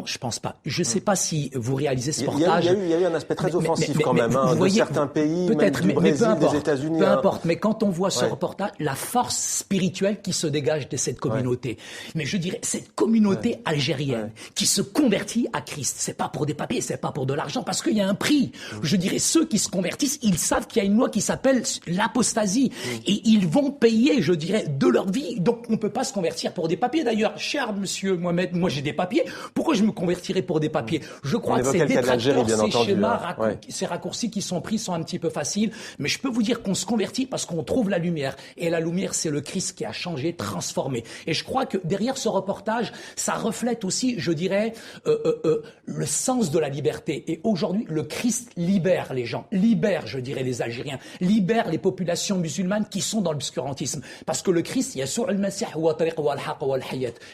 je pense pas. Je sais pas si vous réalisez ce portage. Il y a eu un aspect très offensif quand même, vous voyez, de certains pays, peut-être, même du Brésil, des États-Unis. Peu importe, mais quand on voit ce reportage, la force spirituelle qui se dégage de cette communauté. Mais je dirais, cette communauté algérienne qui se convertit à Christ, c'est pas pour des papiers, c'est pas pour de l'argent, parce qu'il y a un prix. Je dirais, ceux qui se convertissent, ils savent qu'il y a une loi qui s'appelle l'apostasie. Et ils vont payer, je dirais, de leur vie. Donc, on peut pas se convertir pour des papiers. D'ailleurs, cher monsieur Mohamed, moi j'ai des papiers. Pourquoi je me convertirais pour des papiers? Je crois que ces détracteurs, ces schémas, ces raccourcis qui sont pris sont un petit peu faciles. Mais je peux vous dire qu'on se convertit parce qu'on trouve la lumière. Et la lumière, c'est le Christ qui a changé, transformé. Et je crois que derrière ce reportage, ça reflète aussi, je dirais, le sens de la liberté. Et aujourd'hui, le Christ libère les gens, libère, je dirais, les Algériens, libère les populations musulmanes qui sont dans l'obscurantisme. Parce que le Christ,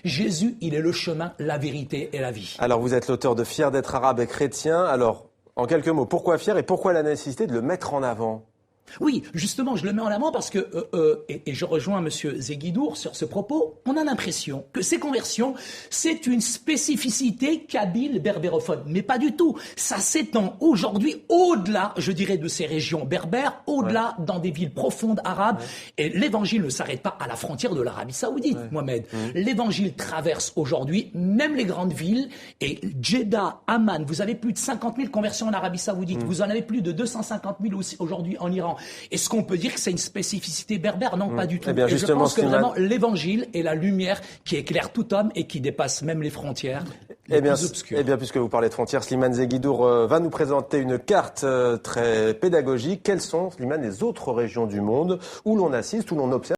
Jésus, il est le chemin, la vérité et la vie. Alors, vous êtes l'auteur de Fier d'être arabe et chrétien. Alors, en quelques mots, pourquoi fier et pourquoi la nécessité de le mettre en avant ? Oui, justement, je le mets en avant parce que, et je rejoins Monsieur Zeguidour sur ce propos, on a l'impression que ces conversions, c'est une spécificité kabyle berbérophone. Mais pas du tout. Ça s'étend aujourd'hui au-delà, je dirais, de ces régions berbères, au-delà dans des villes profondes arabes. Et l'évangile ne s'arrête pas à la frontière de l'Arabie Saoudite, Mohamed. L'évangile traverse aujourd'hui même les grandes villes. Et Jeddah, Amman, vous avez plus de 50 000 conversions en Arabie Saoudite. Vous en avez plus de 250 000 aussi aujourd'hui en Iran. Est-ce qu'on peut dire que c'est une spécificité berbère? Non, pas du tout. Eh bien, et je pense que vraiment l'évangile est la lumière qui éclaire tout homme et qui dépasse même les frontières les plus obscures. Eh bien, puisque vous parlez de frontières, Slimane Zeguidour va nous présenter une carte très pédagogique. Quelles sont, Slimane, les autres régions du monde où l'on assiste, où l'on observe